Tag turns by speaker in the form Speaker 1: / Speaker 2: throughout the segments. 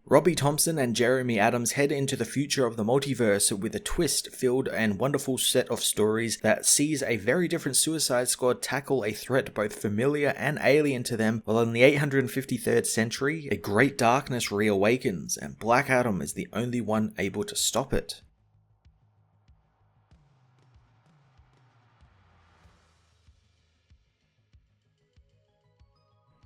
Speaker 1: Robbie Thompson and Jeremy Adams head into the future of the multiverse with a twist-filled and wonderful set of stories that sees a very different Suicide Squad tackle a threat both familiar and alien to them, while in the 853rd century, a great darkness reawakens, and Black Adam is the only one able to stop it.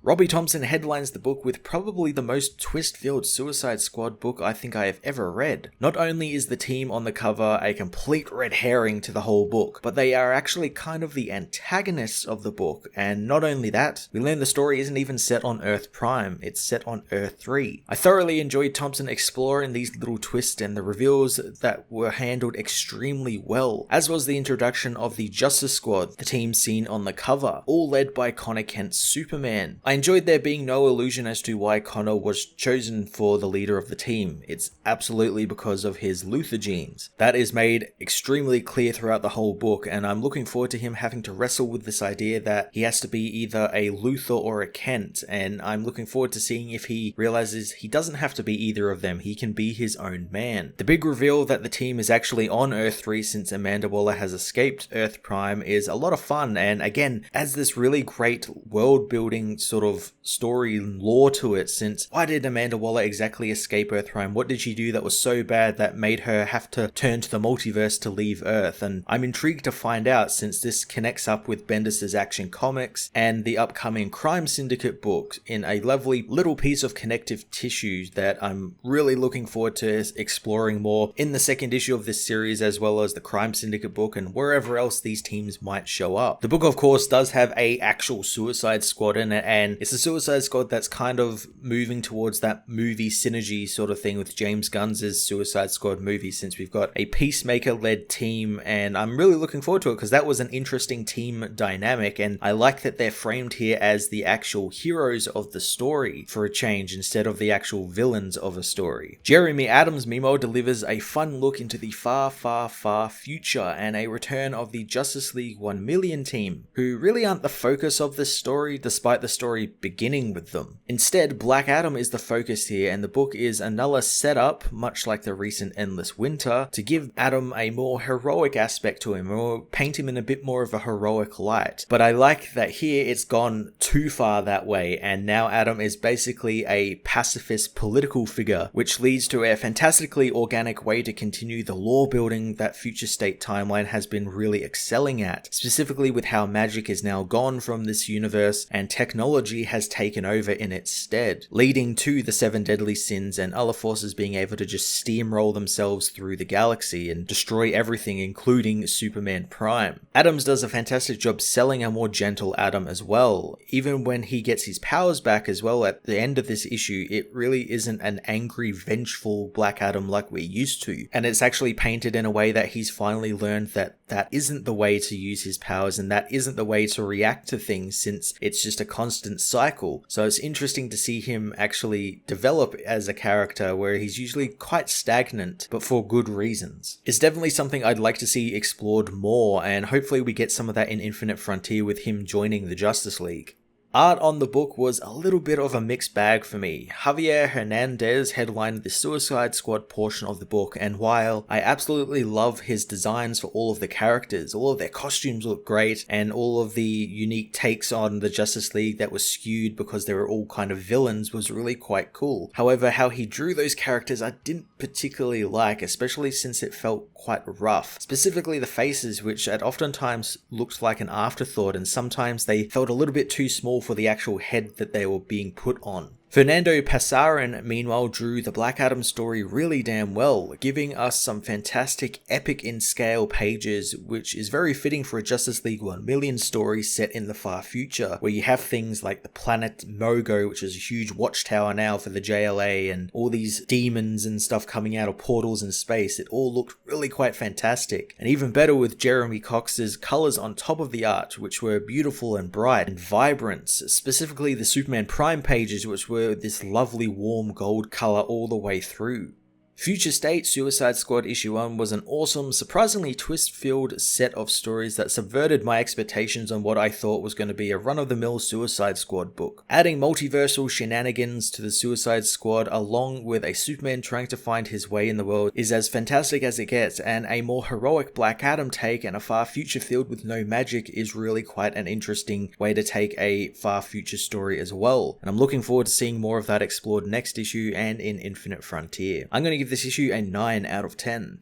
Speaker 1: Robbie Thompson headlines the book with probably the most twist-filled Suicide Squad book I think I have ever read. Not only is the team on the cover a complete red herring to the whole book, but they are actually kind of the antagonists of the book, and not only that, we learn the story isn't even set on Earth Prime, it's set on Earth 3. I thoroughly enjoyed Thompson exploring these little twists and the reveals that were handled extremely well, as was the introduction of the Justice Squad, the team seen on the cover, all led by Connor Kent's Superman. I enjoyed there being no illusion as to why Connor was chosen for the leader of the team. It's absolutely because of his Luthor genes. That is made extremely clear throughout the whole book, and I'm looking forward to him having to wrestle with this idea that he has to be either a Luthor or a Kent, and I'm looking forward to seeing if he realizes he doesn't have to be either of them, he can be his own man. The big reveal that the team is actually on Earth 3 since Amanda Waller has escaped Earth Prime is a lot of fun, and again, adds this really great world building sort of story lore to it, since why did Amanda Waller exactly escape Earth Prime? What did she do that was so bad that made her have to turn to the multiverse to leave Earth? And I'm intrigued to find out, since this connects up with Bendis' Action Comics and the upcoming Crime Syndicate book in a lovely little piece of connective tissue that I'm really looking forward to exploring more in the second issue of this series, as well as the Crime Syndicate book and wherever else these teams might show up. The book of course does have a actual Suicide Squad in it, and it's a Suicide Squad that's kind of moving towards that movie synergy sort of thing with James Gunn's Suicide Squad movie, since we've got a Peacemaker-led team, and I'm really looking forward to it because that was an interesting team dynamic, and I like that they're framed here as the actual heroes of the story for a change instead of the actual villains of a story. Jeremy Adams, meanwhile, delivers a fun look into the far, far, far future and a return of the Justice League 1 Million team, who really aren't the focus of this story despite the story beginning with them. Instead, Black Adam is the focus here, and the book is another setup, much like the recent Endless Winter, to give Adam a more heroic aspect to him, or paint him in a bit more of a heroic light. But I like that here it's gone too far that way, and now Adam is basically a pacifist political figure, which leads to a fantastically organic way to continue the lore building that Future State Timeline has been really excelling at, specifically with how magic is now gone from this universe and technology has taken over in its stead, leading to the 7 deadly sins and other forces being able to just steamroll themselves through the galaxy and destroy everything, including Superman Prime. Adams does a fantastic job selling a more gentle Adam as well. Even when he gets his powers back as well at the end of this issue, it really isn't an angry, vengeful Black Adam like we're used to, and it's actually painted in a way that he's finally learned that that isn't the way to use his powers, and that isn't the way to react to things, since it's just a constant cycle. So it's interesting to see him actually develop as a character where he's usually quite stagnant, but for good reasons. It's definitely something I'd like to see explored more, and hopefully we get some of that in Infinite Frontier with him joining the Justice League. Art on the book was a little bit of a mixed bag for me. Javier Hernandez headlined the Suicide Squad portion of the book, and while I absolutely love his designs for all of the characters, all of their costumes look great, and all of the unique takes on the Justice League that was skewed because they were all kind of villains was really quite cool. However, how he drew those characters I didn't particularly like, especially since it felt quite rough. Specifically the faces, which at oftentimes looked like an afterthought, and sometimes they felt a little bit too small for the actual head that they were being put on. Fernando Pasarin, meanwhile, drew the Black Adam story really damn well, giving us some fantastic epic in scale pages, which is very fitting for a Justice League 1 Million story set in the far future, where you have things like the planet Mogo, which is a huge watchtower now for the JLA, and all these demons and stuff coming out of portals in space. It all looked really quite fantastic, and even better with Jeremy Cox's colors on top of the art, which were beautiful and bright and vibrant, specifically the Superman Prime pages, which were this lovely warm gold color all the way through. Future State Suicide Squad issue 1 was an awesome, surprisingly twist-filled set of stories that subverted my expectations on what I thought was going to be a run-of-the-mill Suicide Squad book. Adding multiversal shenanigans to the Suicide Squad along with a Superman trying to find his way in the world is as fantastic as it gets, and a more heroic Black Adam take and a far future filled with no magic is really quite an interesting way to take a far future story as well. And I'm looking forward to seeing more of that explored next issue and in Infinite Frontier. I'm going to give this issue a 9 out of 10.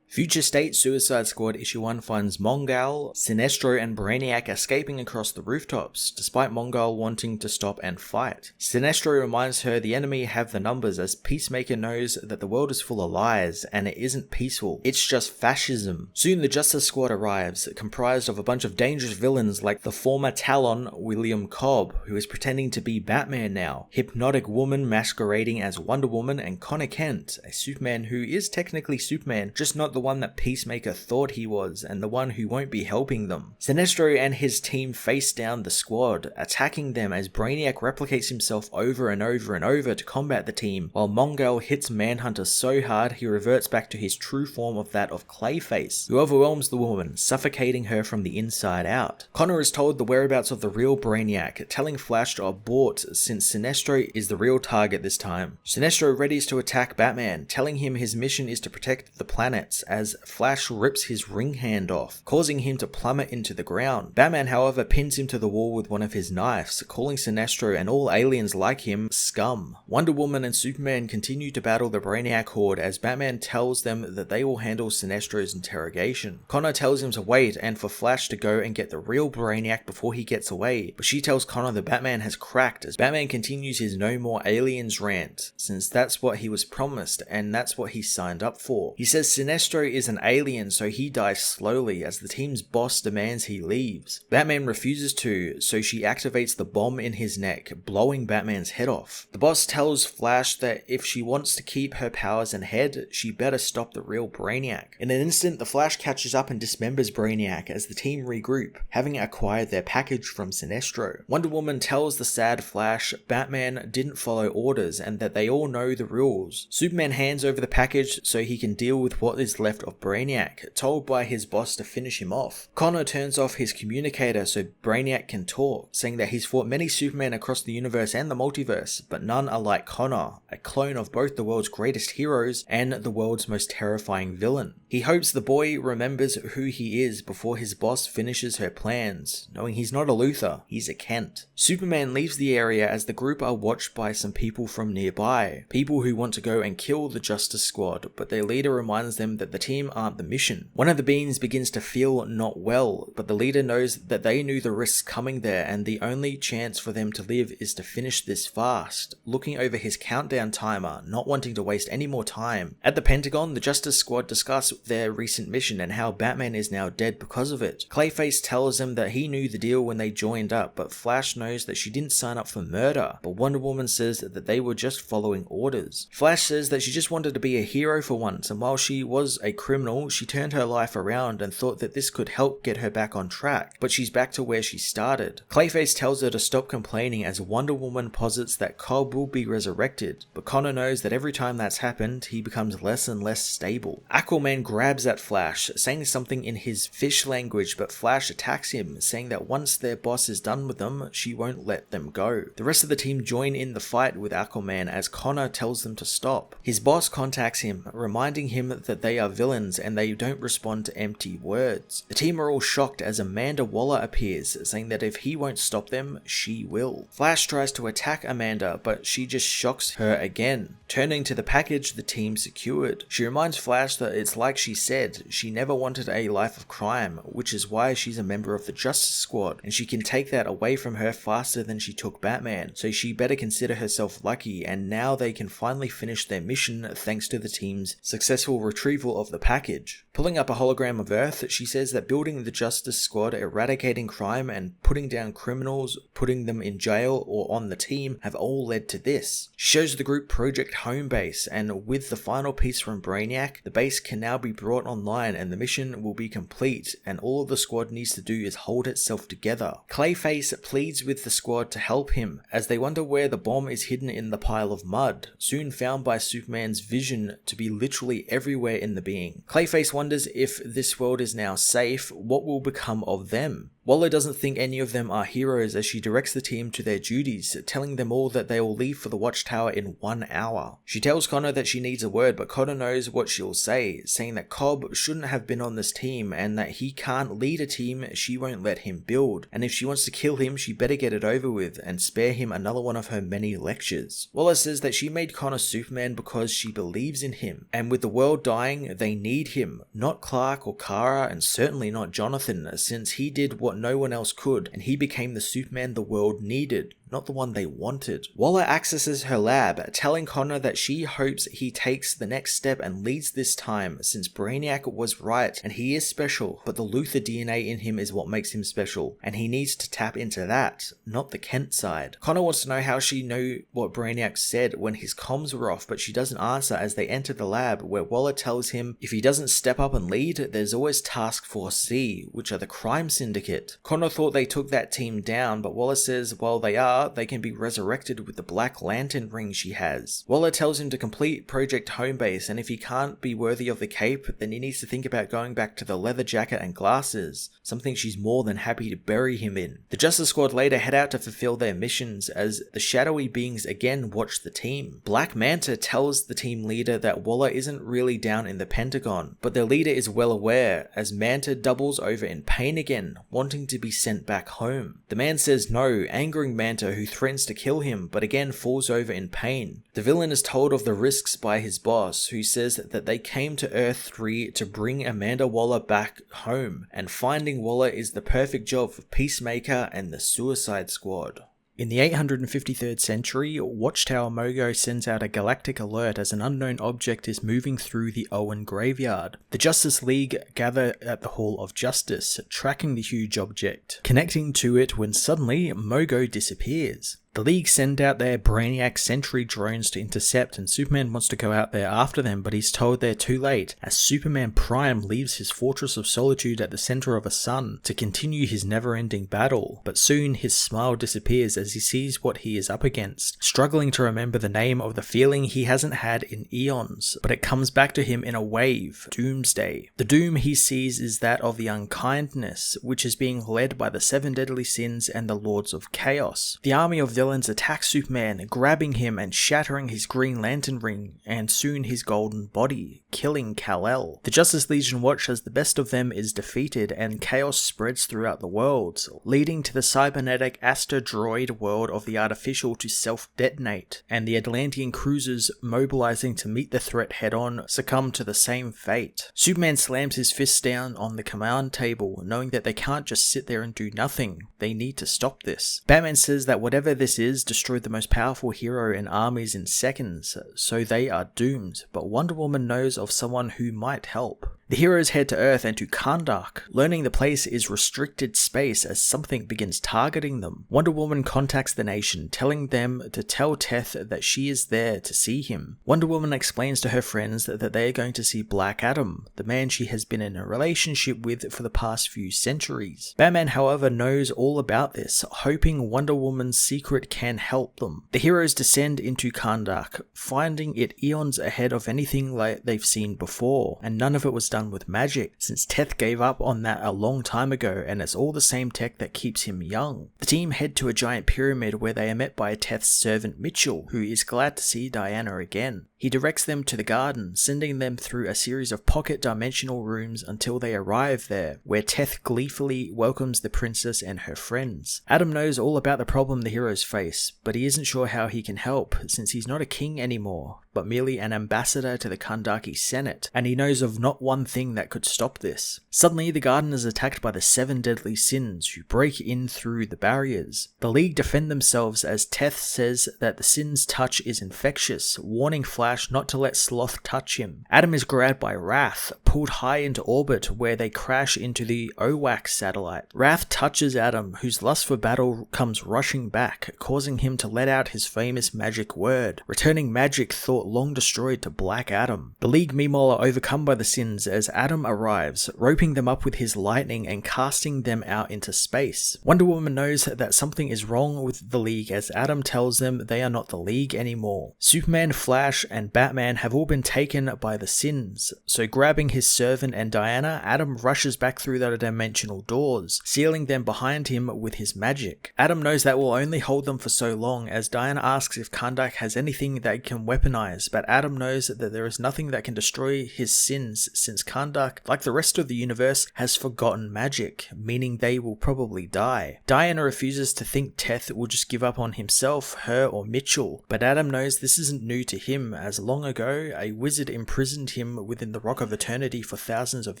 Speaker 1: Future State Suicide Squad issue 1 finds Mongal, Sinestro and Brainiac escaping across the rooftops, despite Mongal wanting to stop and fight. Sinestro reminds her the enemy have the numbers, as Peacemaker knows that the world is full of lies and it isn't peaceful, it's just fascism. Soon the Justice Squad arrives, comprised of a bunch of dangerous villains like the former Talon, William Cobb, who is pretending to be Batman now, Hypnotic Woman masquerading as Wonder Woman, and Connor Kent, a Superman who is technically Superman, just not the one that Peacemaker thought he was, and the one who won't be helping them. Sinestro and his team face down the squad, attacking them as Brainiac replicates himself over and over and over to combat the team, while Mongal hits Manhunter so hard he reverts back to his true form of that of Clayface, who overwhelms the woman, suffocating her from the inside out. Connor is told the whereabouts of the real Brainiac, telling Flash to abort since Sinestro is the real target this time. Sinestro readies to attack Batman, telling him his mission is to protect the planets, as Flash rips his ring hand off, causing him to plummet into the ground. Batman, however, pins him to the wall with one of his knives, calling Sinestro and all aliens like him scum. Wonder Woman and Superman continue to battle the Brainiac horde as Batman tells them that they will handle Sinestro's interrogation. Connor tells him to wait and for Flash to go and get the real Brainiac before he gets away, but she tells Connor that Batman has cracked as Batman continues his no more aliens rant, since that's what he was promised and that's what he signed up for. He says Sinestro is an alien, so he dies slowly as the team's boss demands he leaves. Batman refuses to, so she activates the bomb in his neck, blowing Batman's head off. The boss tells Flash that if she wants to keep her powers and head, she better stop the real Brainiac. In an instant, the Flash catches up and dismembers Brainiac as the team regroup, having acquired their package from Sinestro. Wonder Woman tells the sad Flash Batman didn't follow orders and that they all know the rules. Superman hands over the package so he can deal with what is left of Brainiac, told by his boss to finish him off. Connor turns off his communicator so Brainiac can talk, saying that he's fought many Supermen across the universe and the multiverse, but none are like Connor, a clone of both the world's greatest heroes and the world's most terrifying villain. He hopes the boy remembers who he is before his boss finishes her plans, knowing he's not a Luthor, he's a Kent. Superman leaves the area as the group are watched by some people from nearby, people who want to go and kill the Justice Squad, but their leader reminds them that the team aren't the mission. One of the beings begins to feel not well, but the leader knows that they knew the risks coming there and the only chance for them to live is to finish this fast, looking over his countdown timer, not wanting to waste any more time. At the Pentagon, the Justice Squad discuss their recent mission and how Batman is now dead because of it. Clayface tells them that he knew the deal when they joined up, but Flash knows that she didn't sign up for murder, but Wonder Woman says that they were just following orders. Flash says that she just wanted to be a hero for once, and while she was a criminal, she turned her life around and thought that this could help get her back on track, but she's back to where she started. Clayface tells her to stop complaining as Wonder Woman posits that Cobb will be resurrected, but Connor knows that every time that's happened, he becomes less and less stable. Aquaman grabs at Flash, saying something in his fish language, but Flash attacks him, saying that once their boss is done with them, she won't let them go. The rest of the team join in the fight with Aquaman as Connor tells them to stop. His boss contacts him, reminding him that they are villains and they don't respond to empty words. The team are all shocked as Amanda Waller appears, saying that if he won't stop them, she will. Flash tries to attack Amanda, but she just shocks her again, turning to the package the team secured. She reminds Flash that it's like she said, she never wanted a life of crime, which is why she's a member of the Justice Squad, and she can take that away from her faster than she took Batman, so she better consider herself lucky, and now they can finally finish their mission thanks to the team's successful retrieval of of the package. Pulling up a hologram of Earth, she says that building the Justice Squad, eradicating crime, and putting down criminals, putting them in jail or on the team have all led to this. She shows the group Project Homebase, and with the final piece from Brainiac, the base can now be brought online and the mission will be complete, and all the squad needs to do is hold itself together. Clayface pleads with the squad to help him, as they wonder where the bomb is hidden in the pile of mud, soon found by Superman's vision to be literally everywhere in the being. Clayface wonders if this world is now safe, what will become of them? Waller doesn't think any of them are heroes as she directs the team to their duties, telling them all that they will leave for the Watchtower in 1 hour. She tells Connor that she needs a word, but Connor knows what she'll say, saying that Cobb shouldn't have been on this team and that he can't lead a team she won't let him build, and if she wants to kill him she better get it over with and spare him another one of her many lectures. Waller says that she made Connor Superman because she believes in him, and with the world dying they need him, not Clark or Kara, and certainly not Jonathan, since he did what no one else could, and he became the Superman the world needed, not the one they wanted. Waller accesses her lab, telling Connor that she hopes he takes the next step and leads this time, since Brainiac was right and he is special, but the Luthor DNA in him is what makes him special, and he needs to tap into that, not the Kent side. Connor wants to know how she knew what Brainiac said when his comms were off, but she doesn't answer as they enter the lab, where Waller tells him if he doesn't step up and lead, there's always Task Force C, which are the crime syndicate. Connor thought they took that team down, but Waller says while they are, they can be resurrected with the Black Lantern ring she has. Waller tells him to complete Project Homebase, and if he can't be worthy of the cape, then he needs to think about going back to the leather jacket and glasses, something she's more than happy to bury him in. The Justice Squad later head out to fulfill their missions as the shadowy beings again watch the team. Black Manta tells the team leader that Waller isn't really down in the Pentagon, but their leader is well aware, as Manta doubles over in pain again, wanting to be sent back home. The man says no, angering Manta, who threatens to kill him, but again falls over in pain. The villain is told of the risks by his boss, who says that they came to Earth 3 to bring Amanda Waller back home, and finding Waller is the perfect job for Peacemaker and the Suicide Squad. In the 853rd century, Watchtower Mogo sends out a galactic alert as an unknown object is moving through the Owen graveyard. The Justice League gather at the Hall of Justice, tracking the huge object, connecting to it when suddenly Mogo disappears. The League send out their Brainiac Sentry drones to intercept, and Superman wants to go out there after them, but he's told they're too late, as Superman Prime leaves his fortress of solitude at the center of a sun to continue his never-ending battle. But soon his smile disappears as he sees what he is up against, struggling to remember the name of the feeling he hasn't had in eons, but it comes back to him in a wave: Doomsday. The doom he sees is that of the unkindness, which is being led by the 7 deadly sins and the Lords of Chaos. The army of villains attack Superman, grabbing him and shattering his Green Lantern ring, and soon his golden body, killing Kal-El. The Justice Legion watch as the best of them is defeated, and chaos spreads throughout the worlds, leading to the cybernetic asteroid world of the Artificial to self-detonate, and the Atlantean cruisers mobilizing to meet the threat head-on succumb to the same fate. Superman slams his fists down on the command table, knowing that they can't just sit there and do nothing. They need to stop this. Batman says that whatever this is destroyed the most powerful hero in armies in seconds, so they are doomed, but Wonder Woman knows of someone who might help. The heroes head to Earth and to Kahndaq, learning the place is restricted space as something begins targeting them. Wonder Woman contacts the nation, telling them to tell Teth that she is there to see him. Wonder Woman explains to her friends that they are going to see Black Adam, the man she has been in a relationship with for the past few centuries. Batman, however, knows all about this, hoping Wonder Woman's secret can help them. The heroes descend into Kahndaq, finding it eons ahead of anything like they've seen before, and none of it was done with magic, since Teth gave up on that a long time ago, and it's all the same tech that keeps him young. The team head to a giant pyramid where they are met by Teth's servant Mitchell, who is glad to see Diana again. He directs them to the garden, sending them through a series of pocket dimensional rooms until they arrive there, where Teth gleefully welcomes the princess and her friends. Adam knows all about the problem the heroes face, but he isn't sure how he can help, since he's not a king anymore, but merely an ambassador to the Kahndaqi Senate, and he knows of not one thing that could stop this. Suddenly, the garden is attacked by the 7 deadly sins, who break in through the barriers. The League defend themselves as Teth says that the sins' touch is infectious, warning Flash Flash not to let Sloth touch him. Adam is grabbed by Wrath, pulled high into orbit where they crash into the OWAC satellite. Wrath touches Adam, whose lust for battle comes rushing back, causing him to let out his famous magic word, returning magic thought long destroyed to Black Adam. The League meanwhile are overcome by the Sins as Adam arrives, roping them up with his lightning and casting them out into space. Wonder Woman knows that something is wrong with the League as Adam tells them they are not the League anymore. Superman, Flash, and Batman have all been taken by the Sins, so grabbing his servant and Diana, Adam rushes back through the dimensional doors, sealing them behind him with his magic. Adam knows that will only hold them for so long as Diana asks if Kahndaq has anything that can weaponize, but Adam knows that there is nothing that can destroy his sins since Kahndaq, like the rest of the universe, has forgotten magic, meaning they will probably die. Diana refuses to think Teth will just give up on himself, her, or Mitchell, but Adam knows this isn't new to him, as long ago a wizard imprisoned him within the Rock of Eternity for thousands of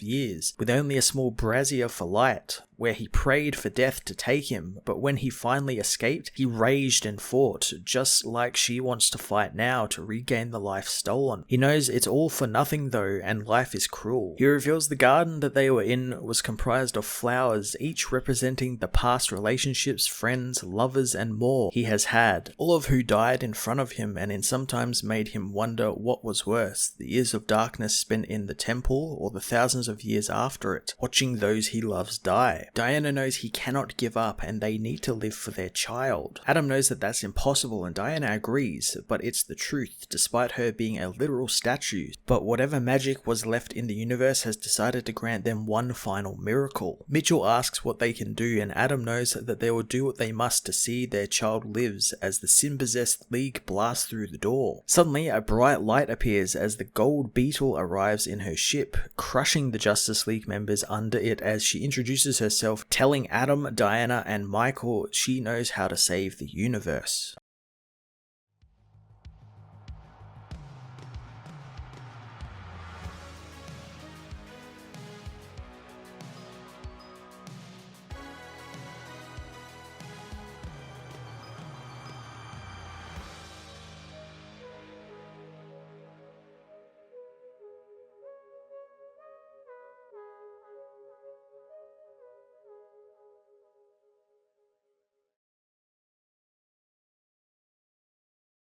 Speaker 1: years, with only a small brazier for light, where he prayed for death to take him, but when he finally escaped, he raged and fought, just like she wants to fight now to regain the life stolen. He knows it's all for nothing though, and life is cruel. He reveals the garden that they were in was comprised of flowers, each representing the past relationships, friends, lovers, and more he has had, all of who died in front of him and in sometimes made him wonder what was worse, the years of darkness spent in the temple or the thousands of years after it, watching those he loves die. Diana knows he cannot give up and they need to live for their child. Adam knows that that's impossible and Diana agrees, but it's the truth, despite her being a literal statue. But whatever magic was left in the universe has decided to grant them one final miracle. Mitchell asks what they can do and Adam knows that they will do what they must to see their child lives as the sin-possessed League blasts through the door. Suddenly, a bright light appears as the Gold Beetle arrives in her ship, crushing the Justice League members under it as she introduces herself, telling Adam, Diana, and Michael she knows how to save the universe.